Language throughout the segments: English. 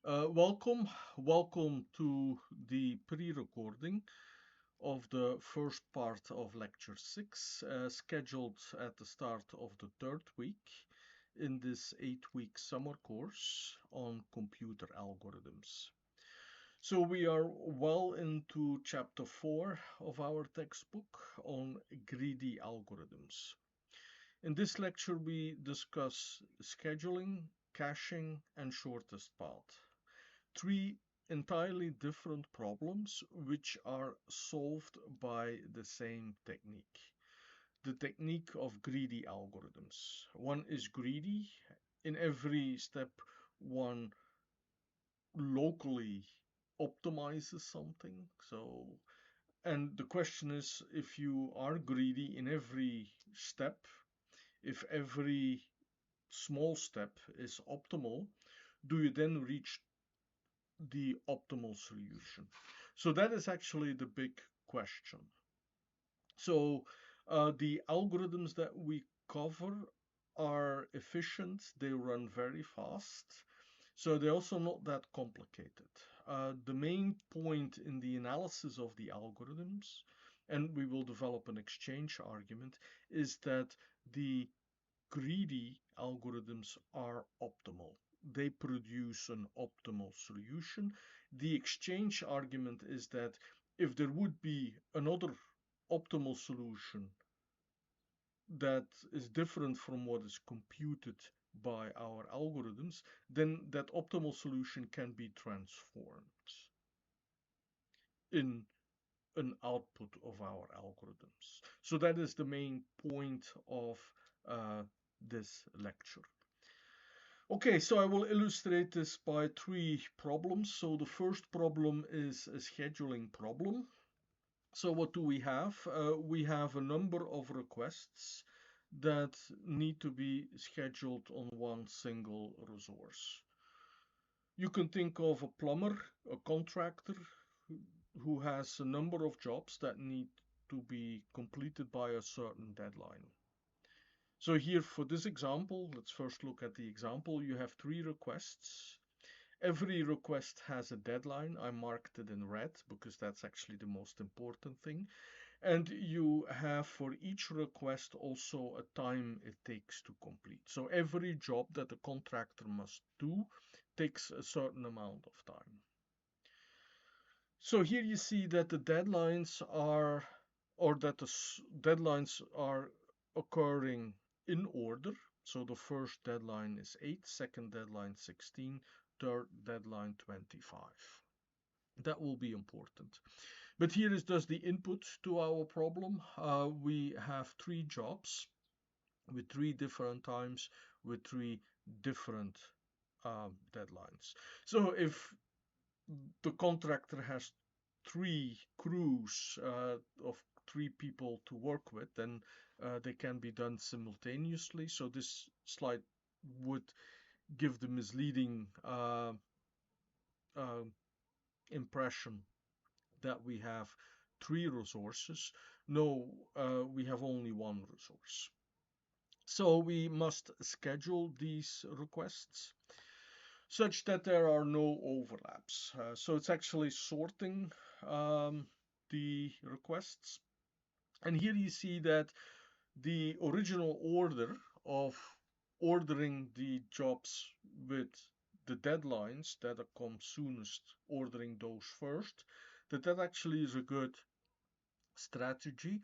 Welcome to the pre-recording of the first part of Lecture 6, scheduled at the start of the third week in this 8-week summer course on computer algorithms. So we are well into chapter 4 of our textbook on greedy algorithms. In this lecture, we discuss scheduling, caching, and shortest path. Three entirely different problems which are solved by the same technique. The technique of greedy algorithms. One is greedy. In every step, one locally optimizes something. And the question is, if you are greedy in every step, if every small step is optimal, do you then reach the optimal solution? So that is actually the big question. So the algorithms that we cover are efficient, they run very fast, so they're also not that complicated. The main point in the analysis of the algorithms, and we will develop an exchange argument, is that the greedy algorithms are optimal. They produce an optimal solution. The exchange argument is that if there would be another optimal solution that is different from what is computed by our algorithms, then that optimal solution can be transformed in an output of our algorithms. So that is the main point of this lecture. Okay, so I will illustrate this by three problems. So the first problem is a scheduling problem. So what do we have? We have a number of requests that need to be scheduled on one single resource. You can think of a plumber, a contractor who has a number of jobs that need to be completed by a certain deadline. So here for this example, let's first look at the example. You have three requests. Every request has a deadline. I marked it in red because that's actually the most important thing. And you have for each request also a time it takes to complete. So every job that the contractor must do takes a certain amount of time. So here you see that the deadlines are, or that the deadlines are occurring in order. So the first deadline is 8, second deadline 16, third deadline 25. That will be important. But here is just the input to our problem. We have three jobs with three different times, with three different deadlines. So if the contractor has three crews of three people to work with, then they can be done simultaneously. So this slide would give the misleading uh, impression that we have three resources. No, we have only one resource. So we must schedule these requests such that there are no overlaps. So it's actually sorting the requests. And here you see that the original order of ordering the jobs with the deadlines that come soonest, ordering those first, that actually is a good strategy,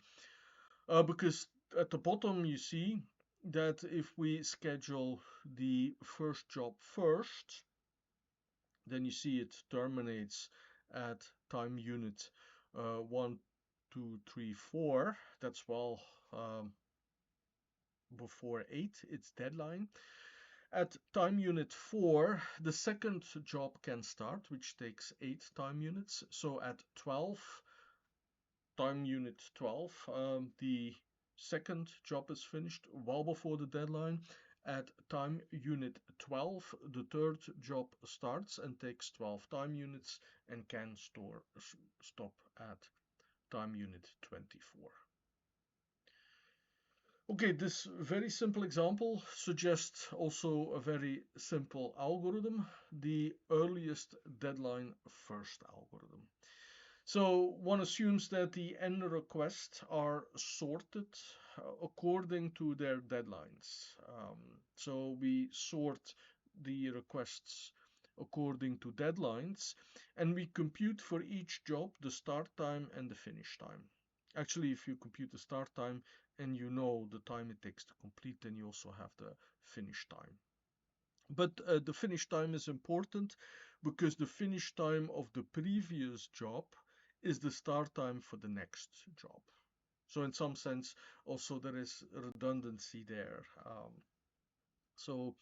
because at the bottom you see that if we schedule the first job first, then you see it terminates at time unit 1, 2, 3, 4. That's well before 8, its deadline. At time unit 4, the second job can start, which takes 8 time units. So at 12, time unit 12, the second job is finished well before the deadline. At time unit 12, the third job starts and takes 12 time units and can stop at time unit 24. Okay, this very simple example suggests also a very simple algorithm, the earliest deadline first algorithm. So one assumes that the n requests are sorted according to their deadlines. So we sort the requests according to deadlines, and we compute for each job the start time and the finish time. Actually, if you compute the start time and you know the time it takes to complete, then you also have the finish time. But the finish time is important because the finish time of the previous job is the start time for the next job. So in some sense, also there is redundancy there. So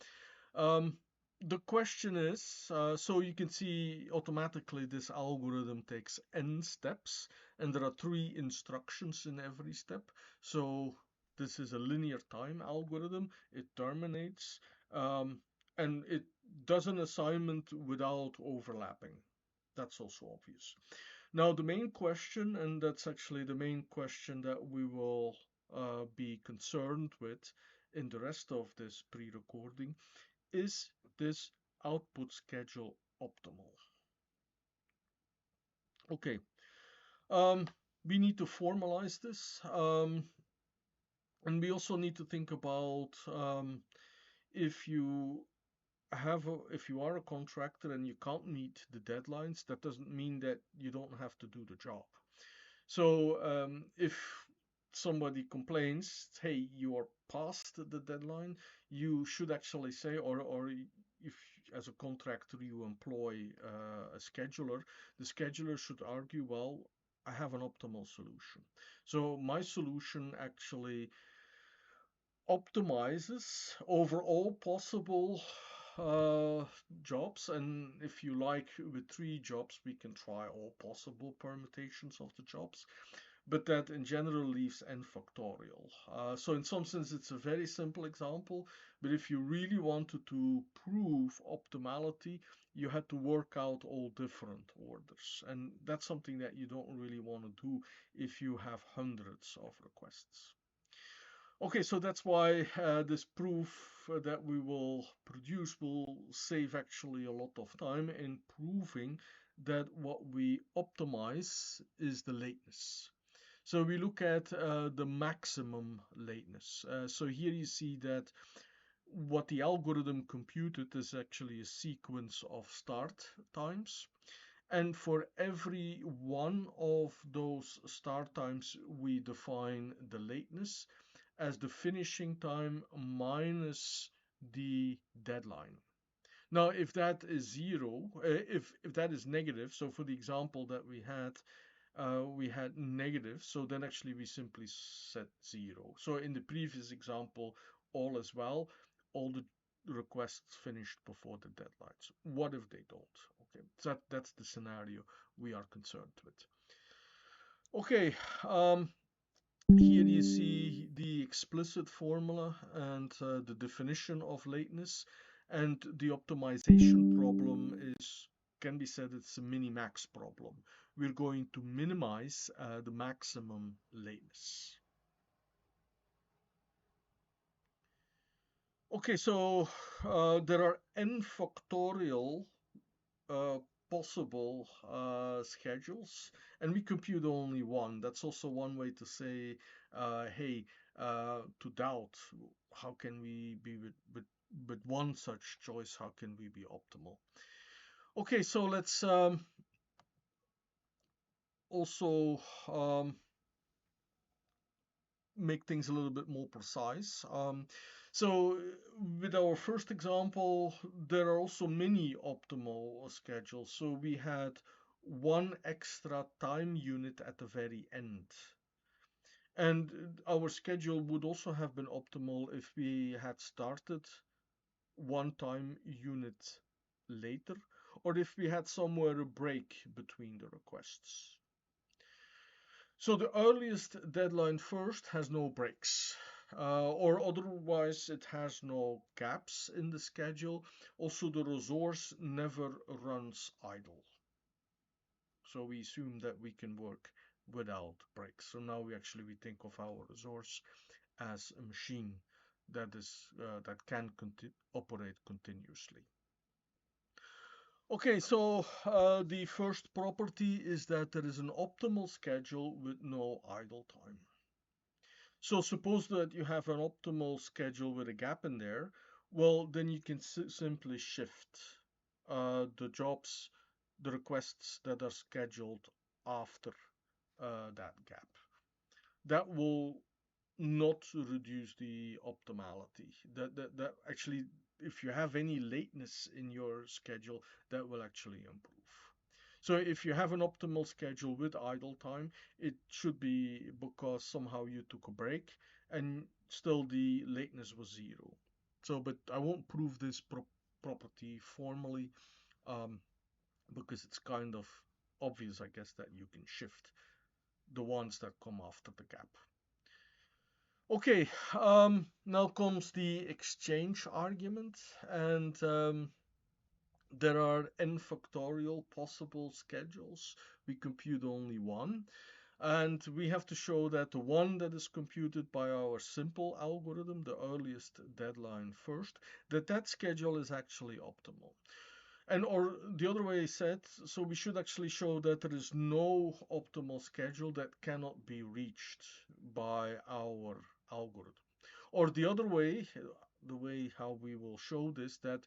um, the question is, so you can see automatically this algorithm takes n steps, and there are 3 instructions in every step. So this is a linear time algorithm. It terminates, um, and it does an assignment without overlapping. That's also obvious. Now, the main question, and that's actually the main question that we will be concerned with in the rest of this pre-recording, is this output schedule optimal? Okay, um, we need to formalize this, and we also need to think about if you if you are a contractor and you can't meet the deadlines, that doesn't mean that you don't have to do the job. So if somebody complains, hey, you are past the deadline, you should actually say, or if as a contractor you employ a scheduler, the scheduler should argue, well, I have an optimal solution. So my solution actually optimizes over all possible uh, jobs, and if you like, with 3 jobs we can try all possible permutations of the jobs, but that in general leaves n factorial. So in some sense it's a very simple example, but if you really wanted to prove optimality, you had to work out all different orders, and that's something that you don't really want to do if you have hundreds of requests. Okay, so that's why this proof that we will produce will save actually a lot of time in proving that what we optimize is the lateness. So we look at the maximum lateness. So here you see that what the algorithm computed is actually a sequence of start times. And for every one of those start times, we define the lateness as the finishing time minus the deadline. Now, if that is zero, if that is negative, so for the example that we had negative, so then actually we simply set zero. So in the previous example, all is well, all the requests finished before the deadlines. What if they don't? Okay, so that's the scenario we are concerned with. Okay, here you see the explicit formula and the definition of lateness, and the optimization problem is, can be said, it's a mini-max problem. We're going to minimize the maximum lateness. Okay, so there are n factorial uh, possible schedules, and we compute only one. That's also one way to say, hey, to doubt how can we be with one such choice, how can we be optimal? Okay, so let's also make things a little bit more precise. So with our first example, there are also many optimal schedules. So we had one extra time unit at the very end. And our schedule would also have been optimal if we had started one time unit later, or if we had somewhere a break between the requests. So the earliest deadline first has no breaks, or otherwise it has no gaps in the schedule. Also, the resource never runs idle. So we assume that we can work without breaks. So now we think of our resource as a machine that can operate continuously. Okay, so the first property is that there is an optimal schedule with no idle time. So suppose that you have an optimal schedule with a gap in there. Well, then you can simply shift the jobs, the requests that are scheduled after that gap. That will not reduce the optimality. That actually, if you have any lateness in your schedule, that will actually improve. So if you have an optimal schedule with idle time, it should be because somehow you took a break and still the lateness was zero. So, but I won't prove this property formally um, because it's kind of obvious, I guess, that you can shift the ones that come after the gap. Okay, now comes the exchange argument, and there are n factorial possible schedules. We compute only one, and we have to show that the one that is computed by our simple algorithm, the earliest deadline first, that schedule is actually optimal. And or the other way said, so we should actually show that there is no optimal schedule that cannot be reached by our algorithm. Or the other way, the way how we will show this, that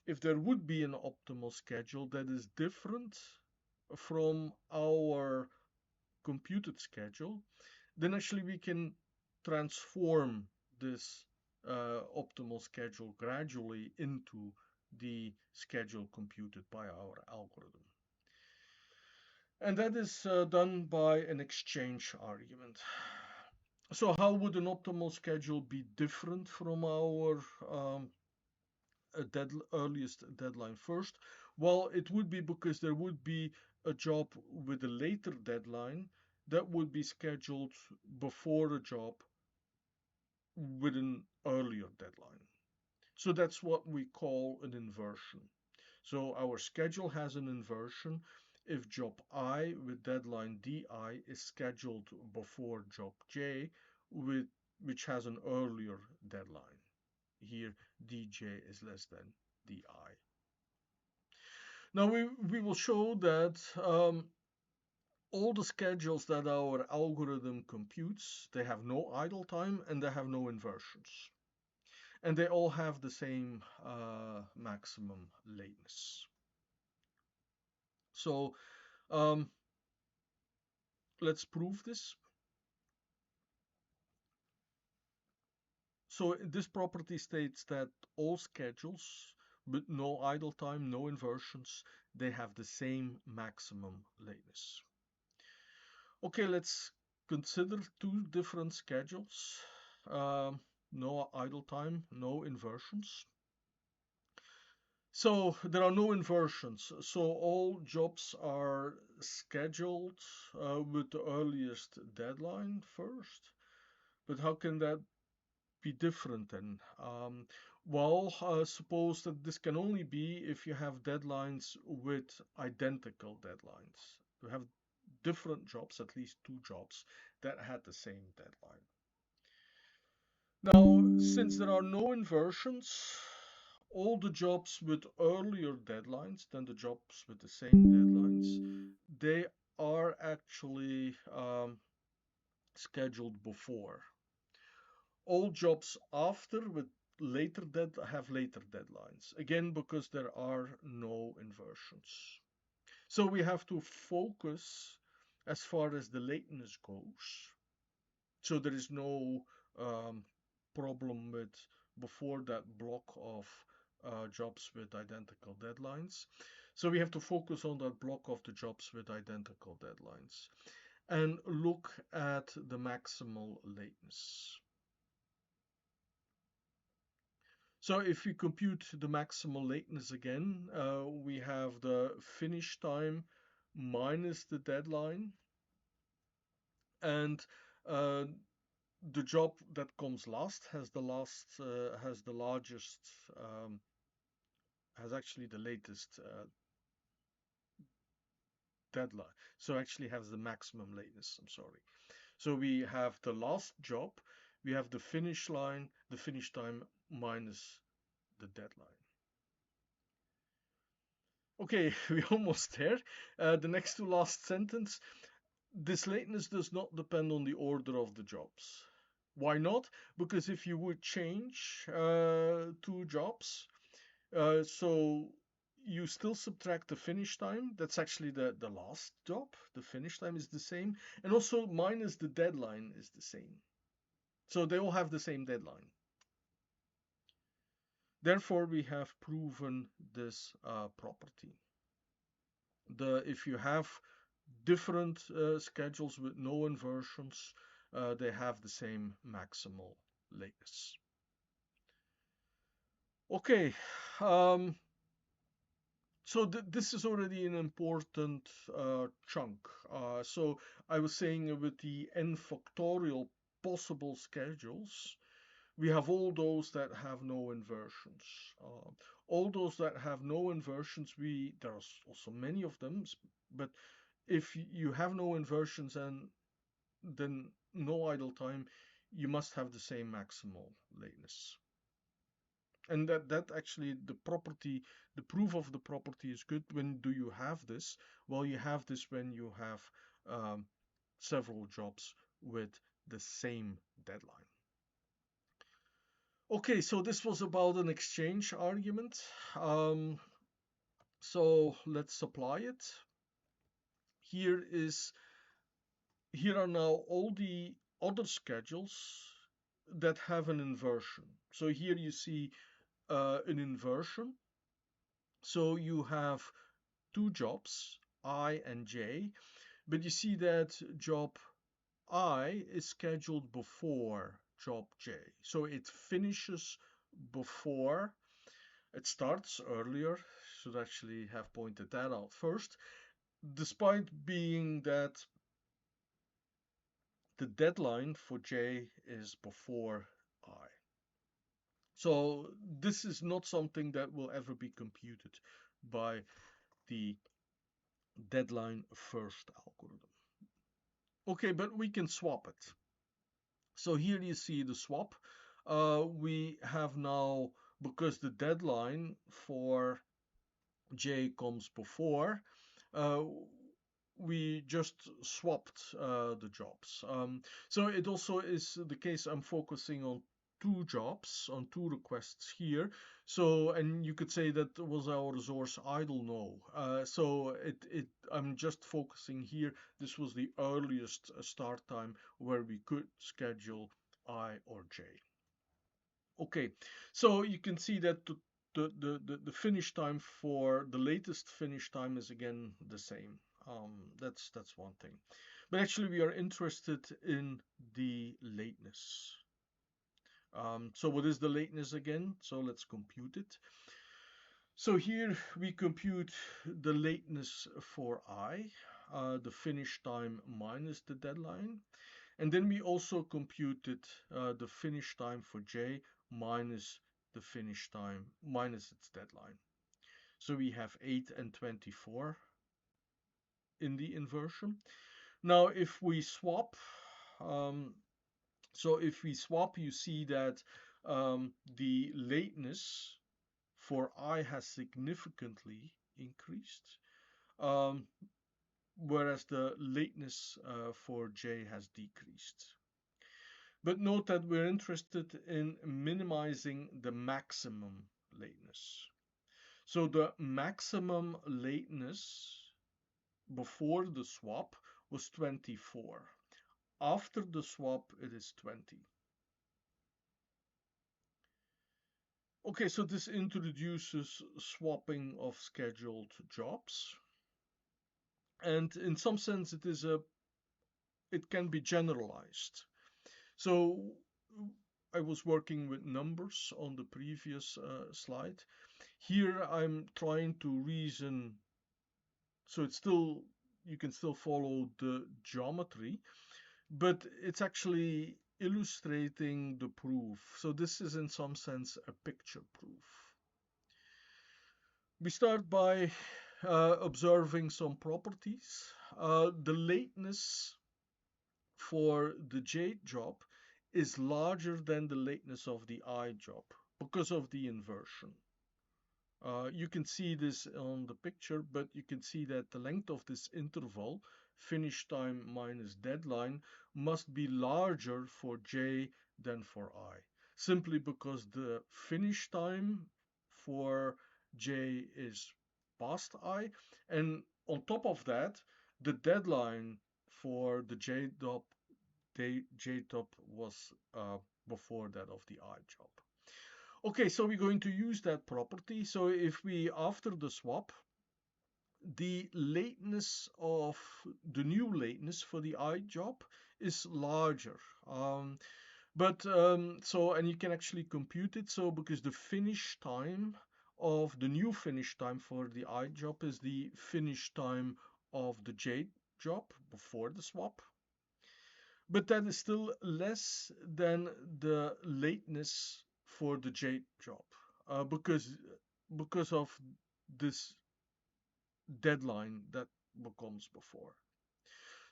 if there would be an optimal schedule that is different from our computed schedule, then actually we can transform this optimal schedule gradually into the schedule computed by our algorithm. And that is done by an exchange argument. So how would an optimal schedule be different from our earliest deadline first? Well, it would be because there would be a job with a later deadline that would be scheduled before a job with an earlier deadline. So that's what we call an inversion. So our schedule has an inversion if job I with deadline di is scheduled before job j which has an earlier deadline. Here dj is less than di. Now we will show that all the schedules that our algorithm computes, they have no idle time and they have no inversions. And they all have the same maximum lateness. So um, let's prove this. So this property states that all schedules with no idle time, no inversions, they have the same maximum lateness. Okay, let's consider two different schedules. No idle time, no inversions. So there are no inversions. So all jobs are scheduled with the earliest deadline first. But how can that be different then? Well, suppose that this can only be if you have deadlines with identical deadlines. You have different jobs, at least two jobs, that had the same deadline. Now, since there are no inversions, all the jobs with earlier deadlines than the jobs with the same deadlines, they are actually scheduled before. All jobs after with have later deadlines, again because there are no inversions. So we have to focus as far as the lateness goes. So there is no problem with before that block of jobs with identical deadlines. So we have to focus on that block of the jobs with identical deadlines and look at the maximal lateness. So if we compute the maximal lateness again, we have the finish time minus the deadline, and the job that comes last has the largest has actually the latest deadline. So actually has the maximum lateness. I'm sorry. So we have the last job, we have the finish line, the finish time minus the deadline. Okay, we're almost there. The next to last sentence. This lateness does not depend on the order of the jobs. Why not? Because if you would change two jobs, so you still subtract the finish time. That's actually the last job. The finish time is the same. And also minus the deadline is the same. So they all have the same deadline. Therefore, we have proven this property. If you have different schedules with no inversions, they have the same maximal lateness. Okay, so this is already an important chunk. So I was saying with the n factorial possible schedules, we have all those that have no inversions. All those that have no inversions, there are also many of them, but if you have no inversions and then no idle time, you must have the same maximal lateness. And that actually the property, the proof of the property is good. When do you have this? Well, you have this when you have several jobs with the same deadline. Okay, so this was about an exchange argument. So let's apply it. Here are now all the other schedules that have an inversion. So here you see an inversion. So you have two jobs, I and J, but you see that job I is scheduled before job J. So it finishes before, it starts earlier. Should actually have pointed that out first, despite being that the deadline for J is before I. So this is not something that will ever be computed by the deadline first algorithm. Okay, but we can swap it. So here you see the swap. We have now, because the deadline for J comes before, we just swapped the jobs. So it also is the case I'm focusing on two jobs, on two requests here. So, and you could say that was our resource idle? No. So I'm just focusing here. This was the earliest start time where we could schedule I or J. Okay, so you can see that the finish time for the latest finish time is again the same. That's one thing. But actually we are interested in the lateness. So what is the lateness again? So let's compute it. So here we compute the lateness for I, the finish time minus the deadline. And then we also computed the finish time for J minus the finish time minus its deadline. So we have 8 and 24 in the inversion. Now if we swap, you see that the lateness for I has significantly increased, whereas the lateness for J has decreased. But note that we're interested in minimizing the maximum lateness. So the maximum lateness before the swap was 24. After the swap, it is 20. Okay, so this introduces swapping of scheduled jobs. And in some sense, it can be generalized. So I was working with numbers on the previous slide. Here I'm trying to reason, so you can still follow the geometry, but it's actually illustrating the proof. So this is in some sense a picture proof. We start by observing some properties. The lateness for the J job is larger than the lateness of the I job because of the inversion. You can see this on the picture, but you can see that the length of this interval, finish time minus deadline, must be larger for J than for I, simply because the finish time for J is past I, and on top of that, the deadline for the J top was before that of the I job. Okay, so we're going to use that property. So if we, after the swap, the lateness of the new lateness for the I job is larger. And you can actually compute it. So because the finish time of the new finish time for the I job is the finish time of the J job before the swap. But that is still less than the lateness for the J job because of this deadline that comes before.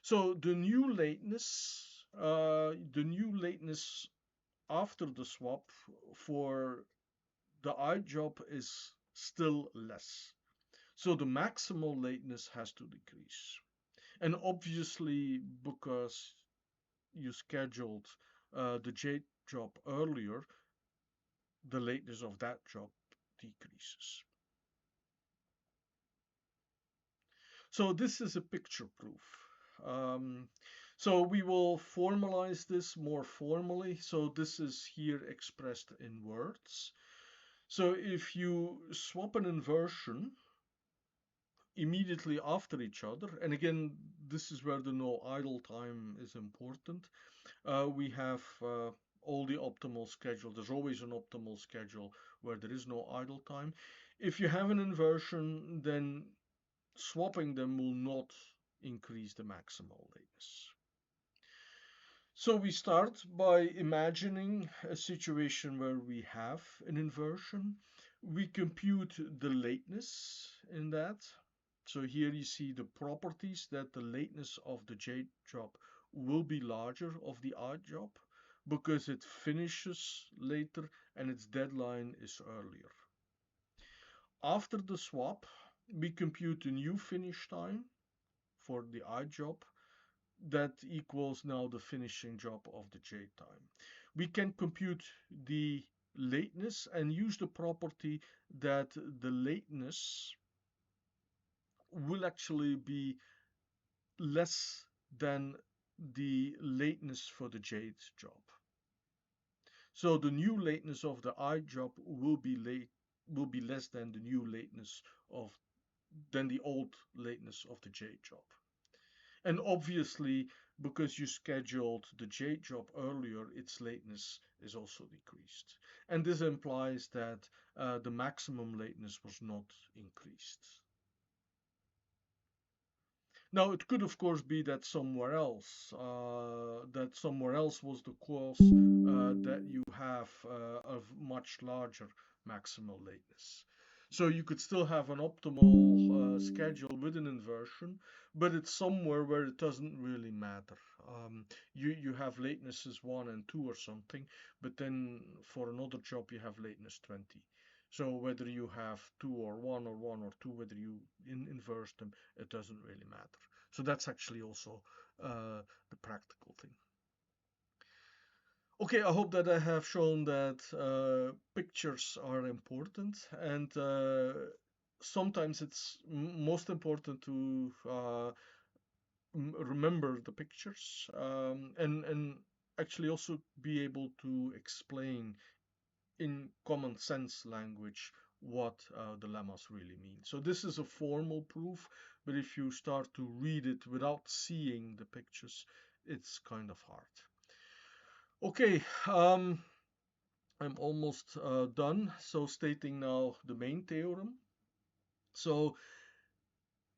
So the new lateness after the swap for the I job is still less. So the maximal lateness has to decrease. And obviously, because you scheduled the J job earlier, the lateness of that job decreases. So this is a picture proof. So we will formalize this more formally. So this is here expressed in words. So if you swap an inversion immediately after each other, and again, this is where the no idle time is important. We have all the optimal schedule. There's always an optimal schedule where there is no idle time. If you have an inversion, then swapping them will not increase the maximal lateness. So we start by imagining a situation where we have an inversion. We compute the lateness in that. So here you see the properties that the lateness of the J job will be larger of the I job because it finishes later and its deadline is earlier. After the swap, we compute the new finish time for the I job that equals now the finishing job of the J time. We can compute the lateness and use the property that the lateness will actually be less than the lateness for the J job. So the new lateness of the I job will be less than the new lateness than the old lateness of the J job. And obviously, because you scheduled the J job earlier, its lateness is also decreased. And this implies that the maximum lateness was not increased. Now, it could, of course, be that somewhere else was the cause that you have a much larger maximal lateness. So you could still have an optimal schedule with an inversion, but it's somewhere where it doesn't really matter. You have latenesses 1 and 2 or something, but then for another job you have lateness 20. So whether you have 2 or 1 or 1 or 2, whether you inverse them, it doesn't really matter. So that's actually also the practical thing. Okay, I hope that I have shown that pictures are important, and sometimes it's most important to remember the pictures and actually also be able to explain in common sense language what the lemmas really mean. So this is a formal proof, but if you start to read it without seeing the pictures, it's kind of hard. Okay, I'm almost done. So stating now the main theorem. So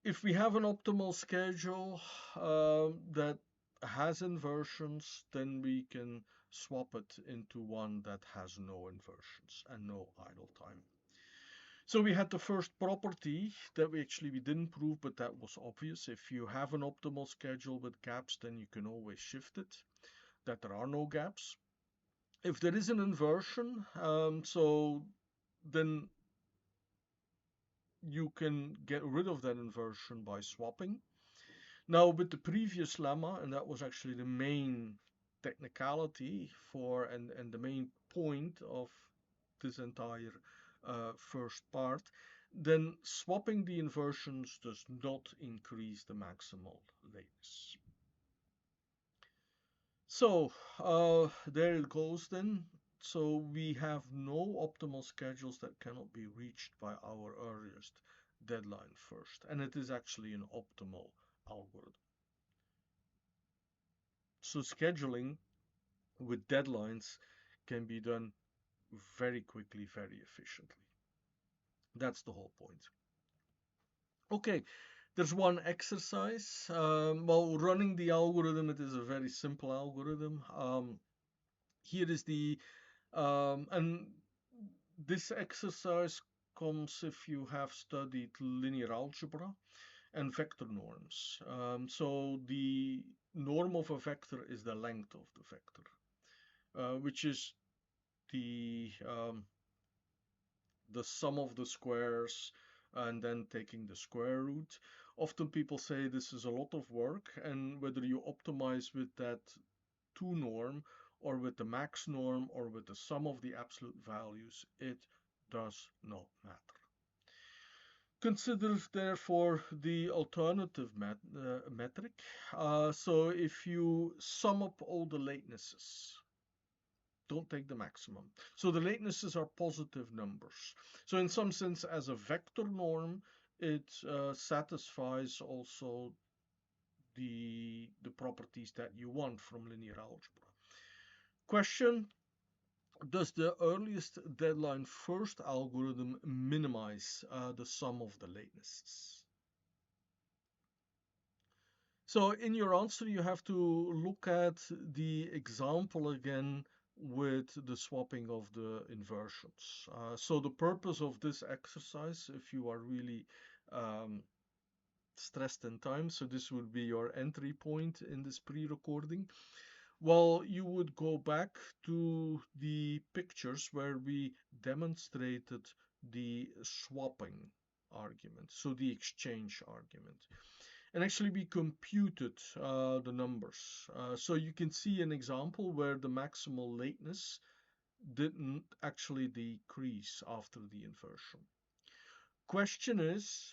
if we have an optimal schedule that has inversions, then we can swap it into one that has no inversions and no idle time. So we had the first property that we didn't prove, but that was obvious. If you have an optimal schedule with gaps, then you can always shift it, that there are no gaps. If there is an inversion, so then you can get rid of that inversion by swapping. Now, with the previous lemma, and that was actually the main technicality for and the main point of this entire first part, then swapping the inversions does not increase the maximal lateness. So there it goes then. So we have no optimal schedules that cannot be reached by our earliest deadline first, and it is actually an optimal algorithm. So scheduling with deadlines can be done very quickly, very efficiently. That's the whole point. Okay, there's one exercise. Well, running the algorithm, it is a very simple algorithm. Here is and this exercise comes if you have studied linear algebra and vector norms. So the norm of a vector is the length of the vector, which is the um, the sum of the squares and then taking the square root. Often people say this is a lot of work, and whether you optimize with that 2 norm or with the max norm or with the sum of the absolute values, it does not matter. Consider therefore the alternative metric. So if you sum up all the latenesses, don't take the maximum. So the latenesses are positive numbers. So in some sense, as a vector norm, it satisfies also the properties that you want from linear algebra. Question: does the earliest deadline first algorithm minimize the sum of the latenesses? So in your answer, you have to look at the example again with the swapping of the inversions. So the purpose of this exercise, if you are really um, stressed in time, so this would be your entry point in this pre-recording. Well, you would go back to the pictures where we demonstrated the swapping argument, so the exchange argument. And actually we computed the numbers. So you can see an example where the maximal lateness didn't actually decrease after the inversion. Question is,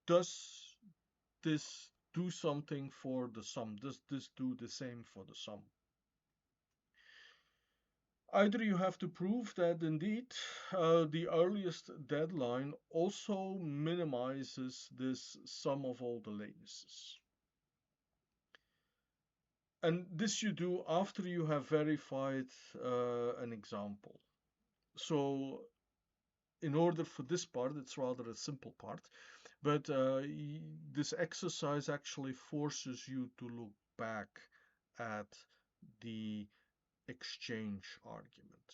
does this do something for the sum? Does this do the same for the sum? Either you have to prove that indeed the earliest deadline also minimizes this sum of all the latencies. And this you do after you have verified an example. So in order for this part, it's rather a simple part, but this exercise actually forces you to look back at the exchange argument.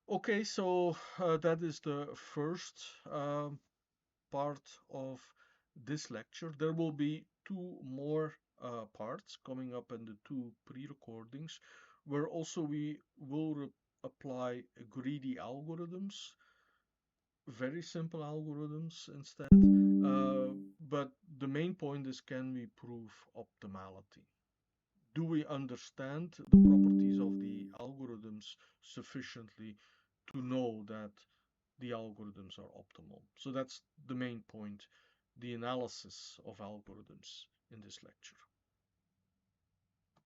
Okay, so that is the first part of this lecture. There will be two more parts coming up in the two pre-recordings, where also we will apply greedy algorithms, very simple algorithms instead. But the main point is, can we prove optimality? Do we understand the properties of the algorithms sufficiently to know that the algorithms are optimal? So that's the main point, the analysis of algorithms in this lecture.